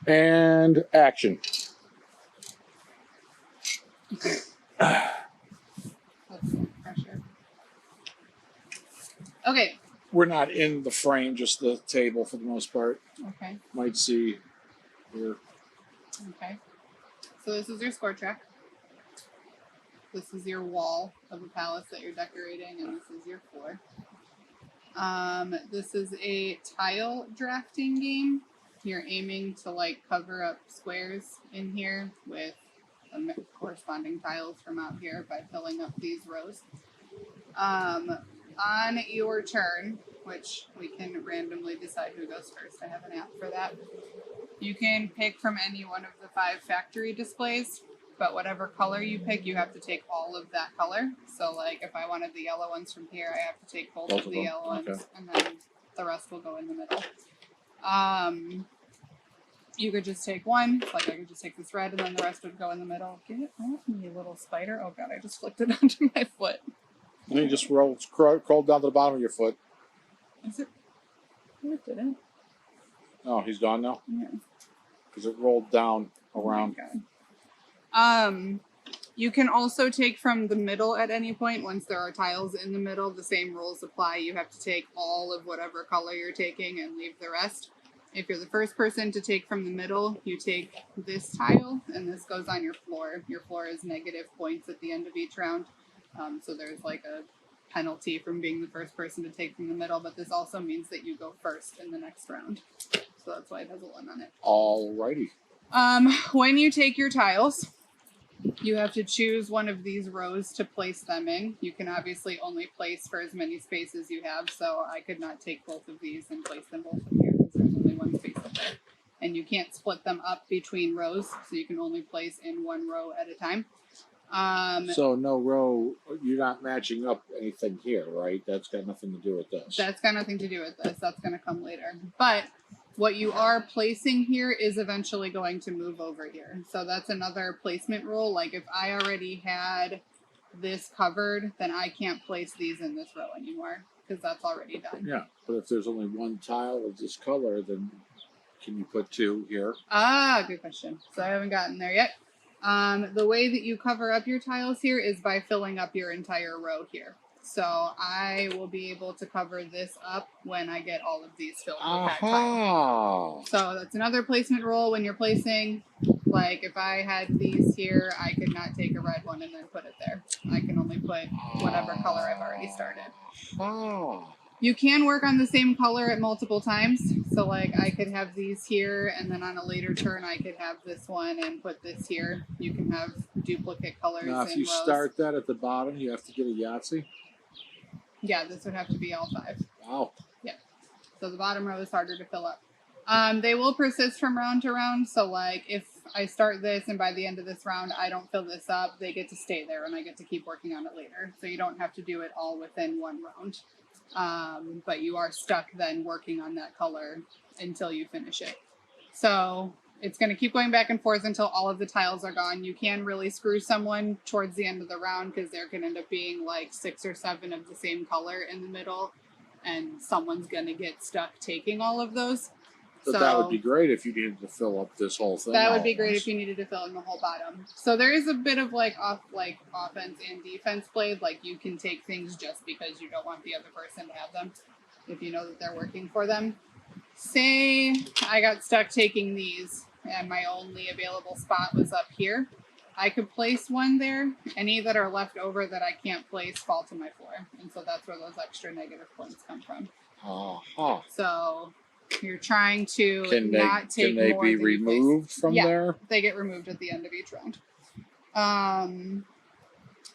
And action. Pressure. Okay. We're not in the frame, just the table for the most part. Okay. Might see here. Okay. So this is your score track. This is your wall of a palace that you're decorating, and this is your floor. This is a tile drafting game. You're aiming to like cover up squares in here with corresponding tiles from out here by filling up these rows. On your turn, which we can randomly decide who goes first, I have an app for that. You can pick from any one of the 5 factory displays, but whatever color you pick, you have to take all of that color. So like if I wanted the yellow ones from here, I have to take both of the yellow ones, and then the rest will go in the middle. You could just take one, like I could just take this red, and then the rest would go in the middle. Get it off me, little spider. Oh god, I just flicked it onto my foot. And then you just crawl down to the bottom of your foot. Is it? No, it didn't. Oh, he's gone now? Yeah. Because it rolled down around. Oh my god. You can also take from the middle at any point. Once there are tiles in the middle, the same rules apply. You have to take all of whatever color you're taking and leave the rest. If you're the first person to take from the middle, you take this tile, and this goes on your floor. Your floor is negative points at the end of each round. So there's like a penalty from being the first person to take from the middle, but this also means that you go first in the next round. So that's why it has a 1 on it. Alrighty. When you take your tiles, you have to choose one of these rows to place them in. You can obviously only place for as many spaces you have, so I could not take both of these and place them both in here because there's only one space up there. And you can't split them up between rows, so you can only place in one row at a time. So no row, you're not matching up anything here, right? That's got nothing to do with this. That's got nothing to do with this. That's going to come later. But what you are placing here is eventually going to move over here. So that's another placement rule. Like if I already had this covered, then I can't place these in this row anymore because that's already done. Yeah, but if there's only one tile of this color, then can you put 2 here? Ah, good question. So I haven't gotten there yet. The way that you cover up your tiles here is by filling up your entire row here. So I will be able to cover this up when I get all of these filled with that tile. So that's another placement rule when you're placing. Like if I had these here, I could not take a red one and then put it there. I can only put whatever color I've already started. You can work on the same color at multiple times. So like I could have these here and then on a later turn I could have this one and put this here. You can have duplicate colors. Now if you start that at the bottom, you have to get a Yahtzee? Yeah, this would have to be all 5. Wow. Yeah. So the bottom row is harder to fill up. They will persist from round to round. So like if I start this and by the end of this round I don't fill this up, they get to stay there and I get to keep working on it later. So you don't have to do it all within one round. But you are stuck then working on that color until you finish it. So it's going to keep going back and forth until all of the tiles are gone. You can really screw someone towards the end of the round because there can end up being like 6 or 7 of the same color in the middle and someone's going to get stuck taking all of those. But that would be great if you needed to fill up this whole thing. That would be great if you needed to fill in the whole bottom. So there is a bit of like offense and defense played. Like you can take things just because you don't want the other person to have them if you know that they're working for them. Say I got stuck taking these and my only available spot was up here. I could place one there. Any that are left over that I can't place fall to my floor. And so that's where those extra negative points come from. So you're trying to not take more. Can they be removed from there? Yeah, they get removed at the end of each round.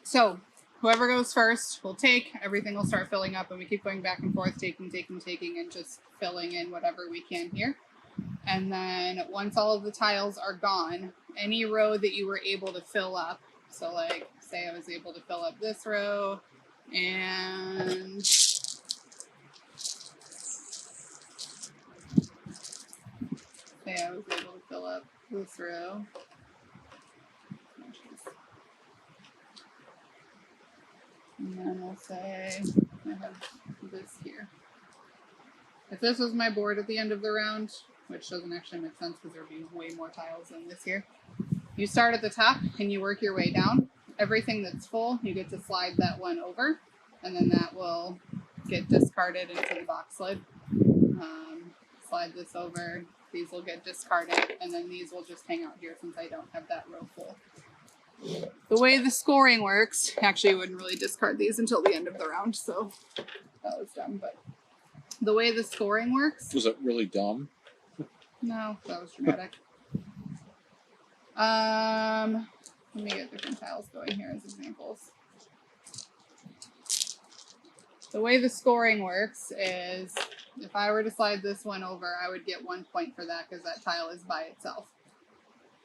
So whoever goes first will take. Everything will start filling up, and we keep going back and forth, taking, and just filling in whatever we can here. And then once all of the tiles are gone, any row that you were able to fill up, so like say I was able to fill up this row and say I was able to fill up this row. And then we'll say I have this here. If this was my board at the end of the round, which doesn't actually make sense because there would be way more tiles than this here. You start at the top and you work your way down. Everything that's full, you get to slide that one over, and then that will get discarded into the box lid. Slide this over, these will get discarded, and then these will just hang out here since I don't have that row full. The way the scoring works, actually you wouldn't really discard these until the end of the round, so that was dumb, but the way the scoring works... Was it really dumb? No, that was dramatic. Let me get different tiles going here as examples. The way the scoring works is if I were to slide this one over, I would get 1 point for that because that tile is by itself.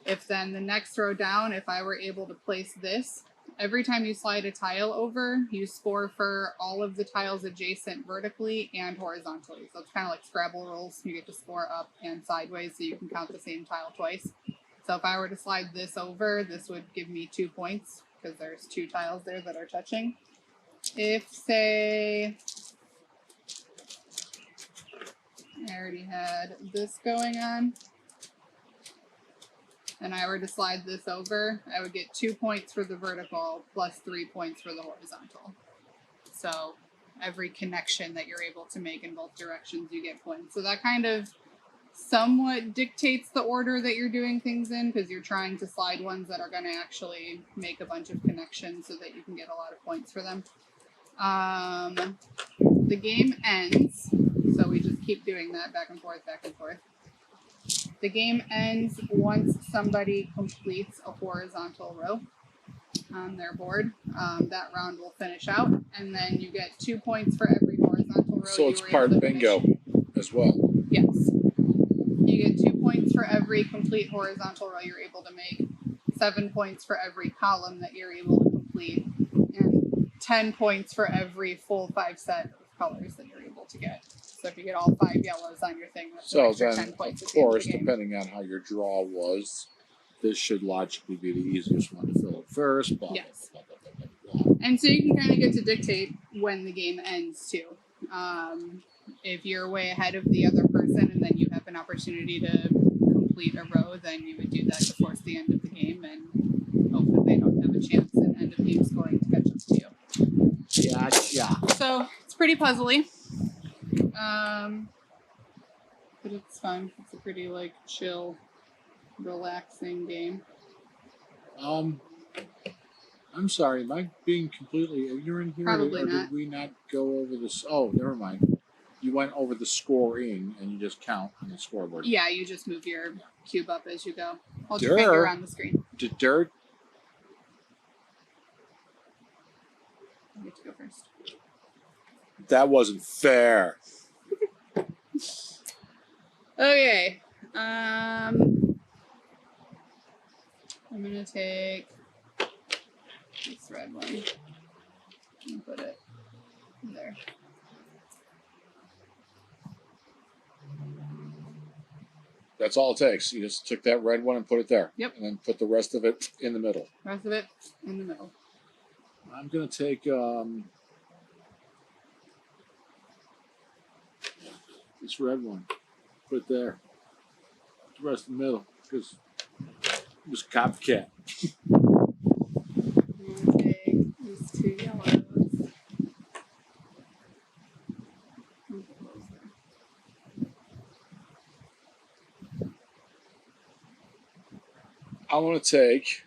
If then the next row down, if I were able to place this, every time you slide a tile over, you score for all of the tiles adjacent vertically and horizontally. So it's kind of like Scrabble rules. You get to score up and sideways so you can count the same tile twice. So if I were to slide this over, this would give me 2 points because there's 2 tiles there that are touching. If, say, I already had this going on, and I were to slide this over, I would get 2 points for the vertical plus 3 points for the horizontal. So every connection that you're able to make in both directions, you get points. So that kind of somewhat dictates the order that you're doing things in because you're trying to slide ones that are going to actually make a bunch of connections so that you can get a lot of points for them. The game ends, so we just keep doing that back and forth, back and forth. The game ends once somebody completes a horizontal row on their board. That round will finish out, and then you get 2 points for every horizontal row. So it's part bingo as well. Yes. You get 2 points for every complete horizontal row you're able to make, 7 points for every column that you're able to complete, and 10 points for every full 5 set of colors that you're able to get. So if you get all 5 yellows on your thing, that's an extra 10 points. Of course, depending on how your draw was, this should logically be the easiest one to fill up first. Blah, yes. Blah, blah, blah, blah, blah. And so you can kind of get to dictate when the game ends too. If you're way ahead of the other person and then you have an opportunity to complete a row, then you would do that to force the end of the game and hope that they don't have a chance at end of game scoring to catch up to you. Yeah. So it's pretty puzzly. But it's fun. It's a pretty like chill, relaxing game. I'm sorry, am I being completely ignorant here? Probably or not. Did we not go over this? Oh, never mind. You went over the scoring and you just count on the scoreboard. Yeah, you just move your cube up as you go. Hold your finger on the screen. Dirt. You get to go first. That wasn't fair. Okay. I'm gonna take this red one and put it there. That's all it takes. You just took that red one and put it there. Yep. And then put the rest of it in the middle. Rest of it in the middle. I'm gonna take this red one. Put it there. The rest in the middle. Because it was copycat. I'm gonna take these 2 yellows. I want to take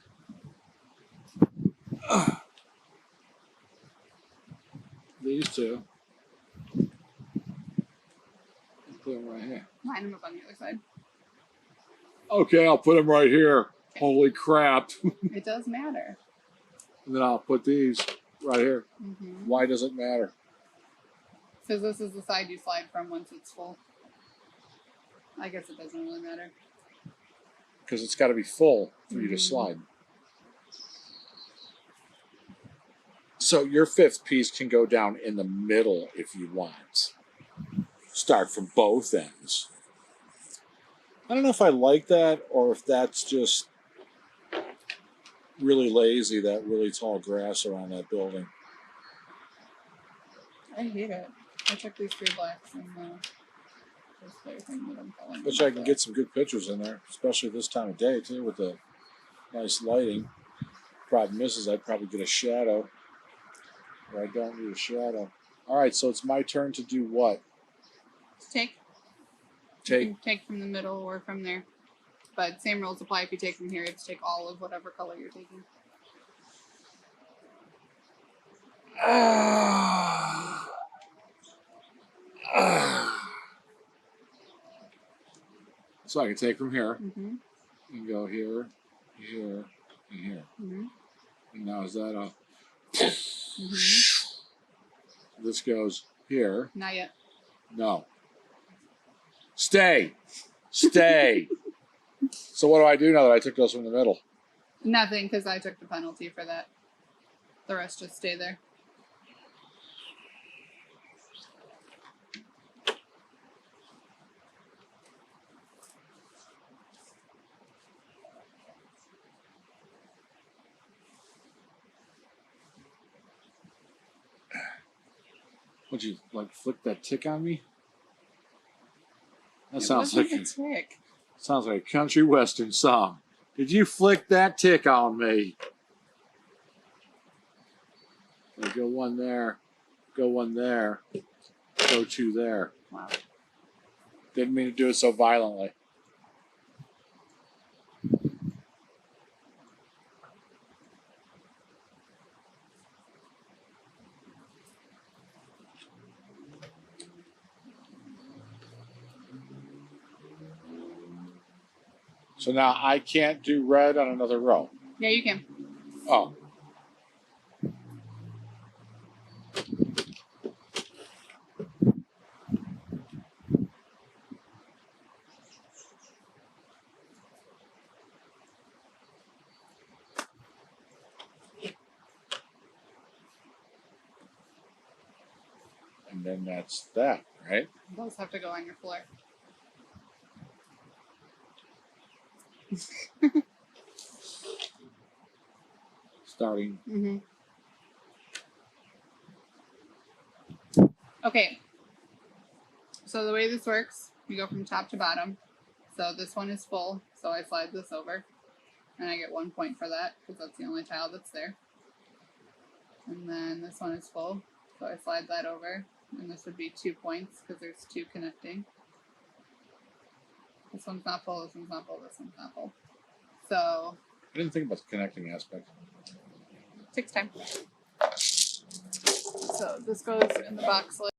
these 2 and put them right here. Line them up on the other side. Okay, I'll put them right here. Holy crap. It does matter. And then I'll put these right here. Mm-hmm. Why does it matter? Because this is the side you slide from once it's full. I guess it doesn't really matter. Because it's got to be full for you to slide. So your 5th piece can go down in the middle if you want. Start from both ends. I don't know if I like that or if that's just really lazy, that really tall grass around that building. I hate it. I took these 3 blacks and this clear thing that I'm filling. Which I can get some good pictures in there, especially this time of day too, with the nice lighting. Problem is I'd probably get a shadow, or I don't need a shadow. All right, so it's my turn to do what? Take. Take. You can take from the middle or from there. But same rules apply if you take from here. You have to take all of whatever color you're taking. So I can take from here Mm-hmm. and go here, here, and here. Mm-hmm. And now is that a... Mm-hmm. This goes here. Not yet. No. Stay. Stay. So what do I do now that I took those from the middle? Nothing, because I took the penalty for that. The rest just stay there. Would you like flick that tick on me? That It sounds wasn't like a tick. sounds like a country western song. Did you flick that tick on me? So go one there, go one there, go two there. Wow. Didn't mean to do it so violently. So now I can't do red on another row. Yeah, you can. Oh. And then that's that, right? Those have to go on your floor. Starting. Mm-hmm. Okay. So the way this works, you go from top to bottom. So this one is full, so I slide this over. And I get 1 point for that, because that's the only tile that's there. And then this one is full, so I slide that over. And this would be 2 points, because there's two connecting. This one's not full, this one's not full, this one's not full. So... I didn't think about the connecting aspect. Takes time. So this goes in the box lid.